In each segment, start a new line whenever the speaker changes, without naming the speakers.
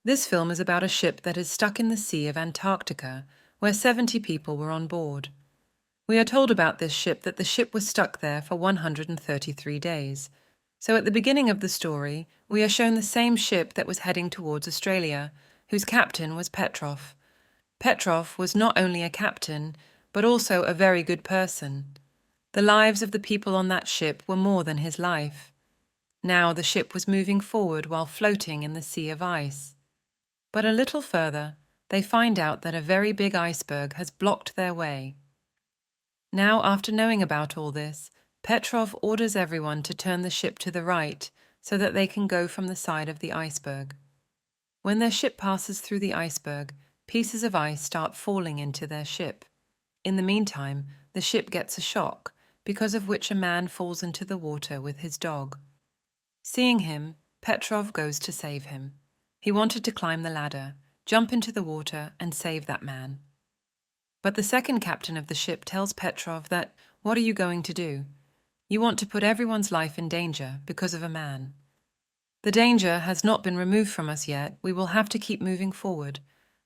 This film is about a ship that is stuck in the sea of Antarctica, where 70 people were on board. We are told about this ship that the ship was stuck there for 133 days. So at the beginning of the story, we are shown the same ship that was heading towards Australia, whose captain was Petrov. Petrov was not only a captain, but also a very good person. The lives of the people on that ship were more than his life. Now the ship was moving forward while floating in the sea of ice. But a little further, they find out that a very big iceberg has blocked their way. Now, after knowing about all this, Petrov orders everyone to turn the ship to the right so that they can go from the side of the iceberg. When their ship passes through the iceberg, pieces of ice start falling into their ship. In the meantime, the ship gets a shock, because of which a man falls into the water with his dog. Seeing him, Petrov goes to save him. He wanted to climb the ladder, jump into the water, and save that man. But the second captain of the ship tells Petrov that, what are you going to do? You want to put everyone's life in danger because of a man. The danger has not been removed from us yet. We will have to keep moving forward.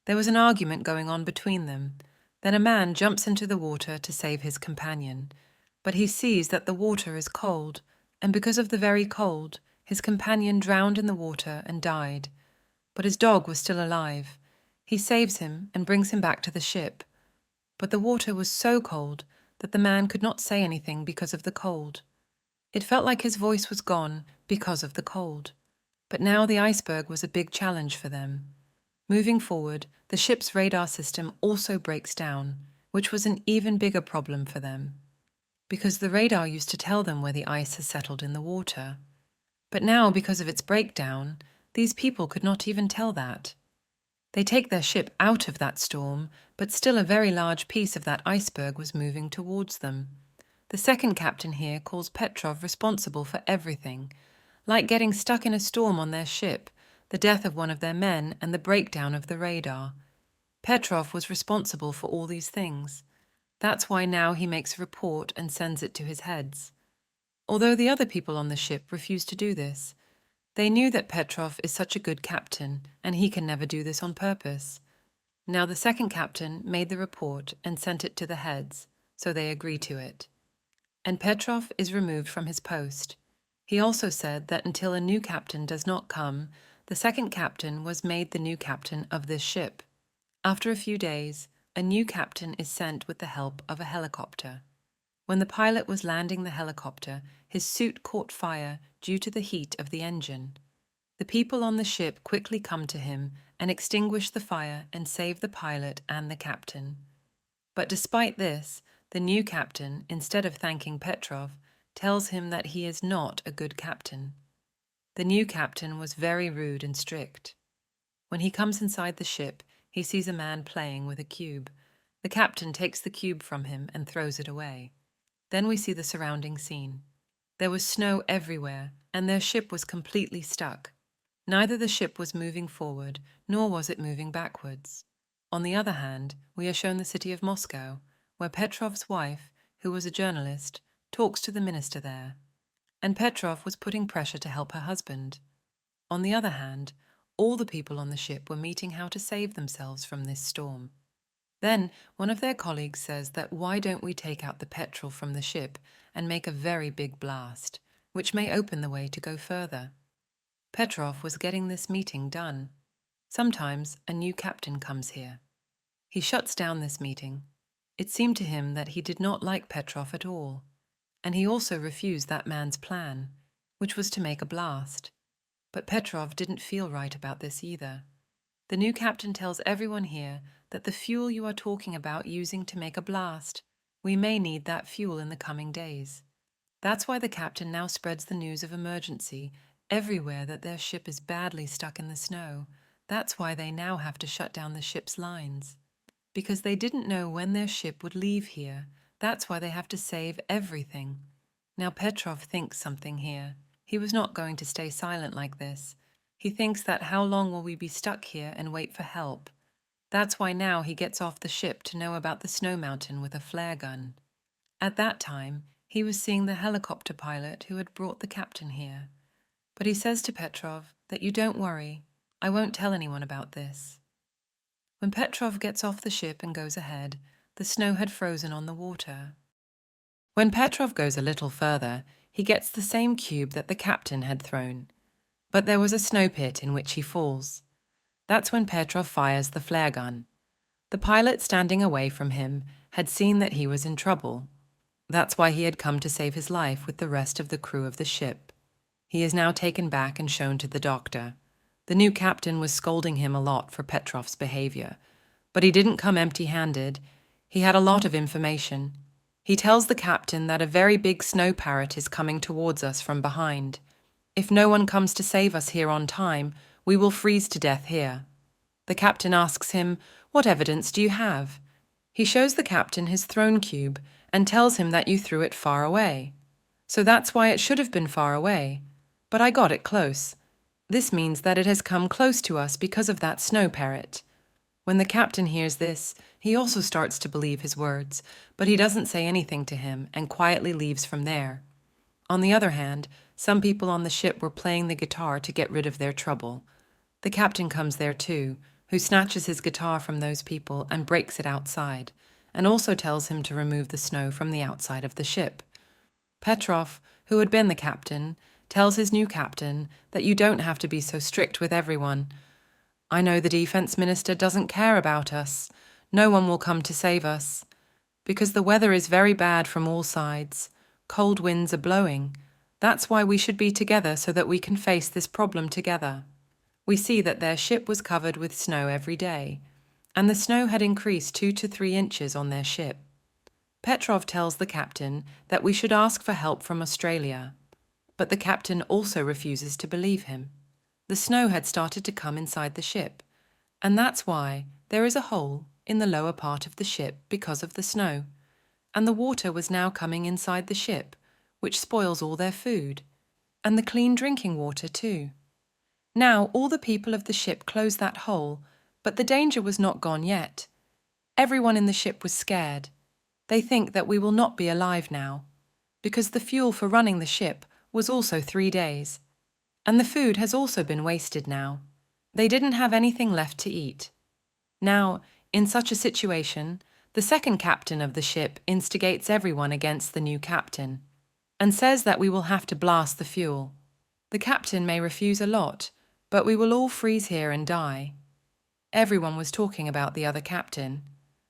There was an argument going on between them. Then a man jumps into the water to save his companion. But he sees that the water is cold, and because of the very cold, his companion drowned in the water and died. But his dog was still alive. He saves him and brings him back to the ship. But the water was so cold that the man could not say anything because of the cold. It felt like his voice was gone because of the cold. But now the iceberg was a big challenge for them. Moving forward, the ship's radar system also breaks down, which was an even bigger problem for them, because the radar used to tell them where the ice has settled in the water. But now, because of its breakdown, these people could not even tell that. They take their ship out of that storm, but still a very large piece of that iceberg was moving towards them. The second captain here calls Petrov responsible for everything, like getting stuck in a storm on their ship, the death of one of their men, and the breakdown of the radar. Petrov was responsible for all these things. That's why now he makes a report and sends it to his heads. Although the other people on the ship refuse to do this, they knew that Petrov is such a good captain, and he can never do this on purpose. Now the second captain made the report and sent it to the heads, so they agree to it. And Petrov is removed from his post. He also said that until a new captain does not come, the second captain was made the new captain of this ship. After a few days, a new captain is sent with the help of a helicopter. When the pilot was landing the helicopter, his suit caught fire due to the heat of the engine. The people on the ship quickly come to him and extinguish the fire and save the pilot and the captain. But despite this, the new captain, instead of thanking Petrov, tells him that he is not a good captain. The new captain was very rude and strict. When he comes inside the ship, he sees a man playing with a cube. The captain takes the cube from him and throws it away. Then we see the surrounding scene. There was snow everywhere, and their ship was completely stuck. Neither the ship was moving forward, nor was it moving backwards. On the other hand, we are shown the city of Moscow, where Petrov's wife, who was a journalist, talks to the minister there. And Petrov was putting pressure to help her husband. On the other hand, all the people on the ship were meeting how to save themselves from this storm. Then one of their colleagues says that why don't we take out the petrol from the ship and make a very big blast, which may open the way to go further. Petrov was getting this meeting done. Sometimes a new captain comes here. He shuts down this meeting. It seemed to him that he did not like Petrov at all, and he also refused that man's plan, which was to make a blast. But Petrov didn't feel right about this either. The new captain tells everyone here that the fuel you are talking about using to make a blast, we may need that fuel in the coming days. That's why the captain now spreads the news of emergency everywhere that their ship is badly stuck in the snow. That's why they now have to shut down the ship's lines. Because they didn't know when their ship would leave here. That's why they have to save everything. Now Petrov thinks something here. He was not going to stay silent like this. He thinks that how long will we be stuck here and wait for help? That's why now he gets off the ship to know about the snow mountain with a flare gun. At that time, he was seeing the helicopter pilot who had brought the captain here. But he says to Petrov that you don't worry, I won't tell anyone about this." When Petrov gets off the ship and goes ahead, the snow had frozen on the water. When Petrov goes a little further, he gets the same cube that the captain had thrown. But there was a snow pit in which he falls. That's when Petrov fires the flare gun. The pilot standing away from him had seen that he was in trouble. That's why he had come to save his life with the rest of the crew of the ship. He is now taken back and shown to the doctor. The new captain was scolding him a lot for Petrov's behavior, but he didn't come empty-handed. He had a lot of information. He tells the captain that a very big snow parrot is coming towards us from behind. If no one comes to save us here on time, we will freeze to death here. The captain asks him, "What evidence do you have?" He shows the captain his throne cube and tells him that you threw it far away. "So that's why it should have been far away. But I got it close. This means that it has come close to us because of that snow parrot." When the captain hears this, he also starts to believe his words, but he doesn't say anything to him and quietly leaves from there. On the other hand, some people on the ship were playing the guitar to get rid of their trouble. The captain comes there too, who snatches his guitar from those people and breaks it outside, and also tells him to remove the snow from the outside of the ship. Petrov, who had been the captain, tells his new captain that you don't have to be so strict with everyone. "I know the defense minister doesn't care about us. No one will come to save us. Because the weather is very bad from all sides. Cold winds are blowing. That's why we should be together so that we can face this problem together." We see that their ship was covered with snow every day, and the snow had increased 2 to 3 inches on their ship. Petrov tells the captain that we should ask for help from Australia, but the captain also refuses to believe him. The snow had started to come inside the ship, and that's why there is a hole in the lower part of the ship because of the snow, and the water was now coming inside the ship, which spoils all their food, and the clean drinking water too. Now all the people of the ship closed that hole, but the danger was not gone yet. Everyone in the ship was scared. They think that we will not be alive now, because the fuel for running the ship was also 3 days. And the food has also been wasted now. They didn't have anything left to eat. Now, in such a situation, the second captain of the ship instigates everyone against the new captain, and says that we will have to blast the fuel. The captain may refuse a lot, but we will all freeze here and die. Everyone was talking about the other captain.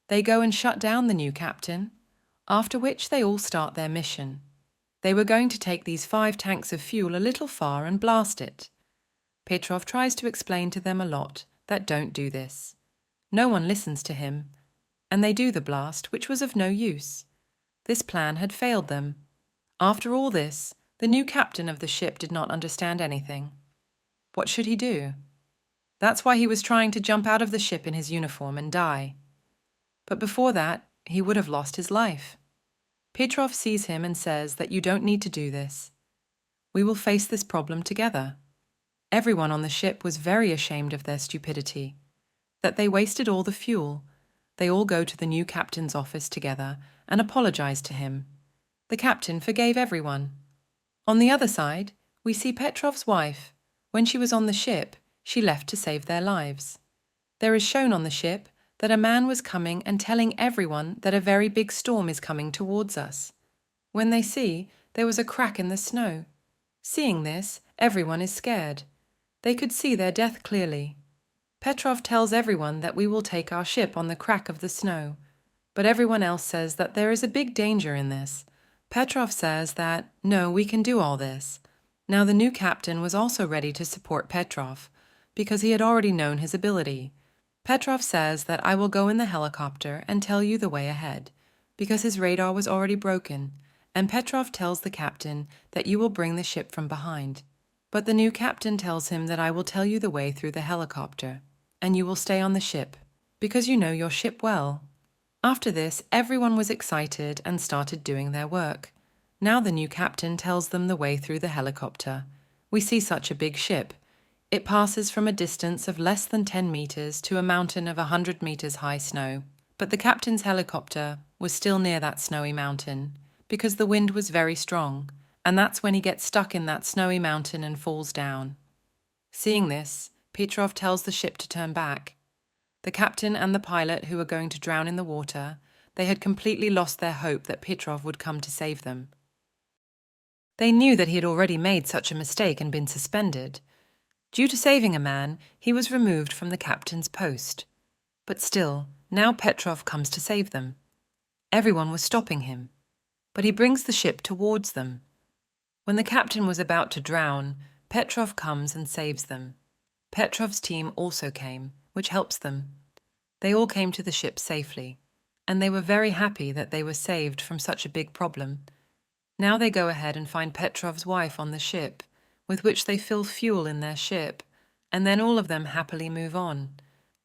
They go and shut down the new captain, after which they all start their mission. They were going to take these 5 tanks of fuel a little far and blast it. Petrov tries to explain to them a lot that don't do this. No one listens to him, and they do the blast, which was of no use. This plan had failed them. After all this, the new captain of the ship did not understand anything. What should he do? That's why he was trying to jump out of the ship in his uniform and die. But before that, he would have lost his life. Petrov sees him and says that you don't need to do this. We will face this problem together. Everyone on the ship was very ashamed of their stupidity, that they wasted all the fuel. They all go to the new captain's office together and apologize to him. The captain forgave everyone. On the other side, we see Petrov's wife. When she was on the ship, she left to save their lives. There is shown on the ship that a man was coming and telling everyone that a very big storm is coming towards us. When they see, there was a crack in the snow. Seeing this, everyone is scared. They could see their death clearly. Petrov tells everyone that we will take our ship on the crack of the snow, but everyone else says that there is a big danger in this. Petrov says that, no, we can do all this. Now the new captain was also ready to support Petrov, because he had already known his ability. Petrov says that I will go in the helicopter and tell you the way ahead, because his radar was already broken, and Petrov tells the captain that you will bring the ship from behind. But the new captain tells him that I will tell you the way through the helicopter, and you will stay on the ship, because you know your ship well. After this, everyone was excited and started doing their work. Now the new captain tells them the way through the helicopter. We see such a big ship. It passes from a distance of less than 10 meters to a mountain of 100 meters high snow. But the captain's helicopter was still near that snowy mountain, because the wind was very strong, and that's when he gets stuck in that snowy mountain and falls down. Seeing this, Petrov tells the ship to turn back. The captain and the pilot, who were going to drown in the water, they had completely lost their hope that Petrov would come to save them. They knew that he had already made such a mistake and been suspended. Due to saving a man, he was removed from the captain's post. But still, now Petrov comes to save them. Everyone was stopping him, but he brings the ship towards them. When the captain was about to drown, Petrov comes and saves them. Petrov's team also came, which helps them. They all came to the ship safely, and they were very happy that they were saved from such a big problem. Now they go ahead and find Petrov's wife on the ship, with which they fill fuel in their ship, and then all of them happily move on.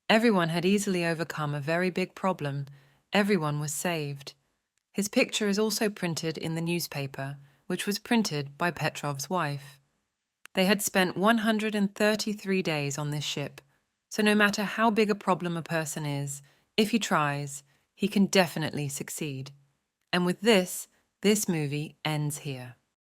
Everyone had easily overcome a very big problem. Everyone was saved. His picture is also printed in the newspaper, which was printed by Petrov's wife. They had spent 133 days on this ship, so no matter how big a problem a person is, if he tries, he can definitely succeed. And with this movie ends here.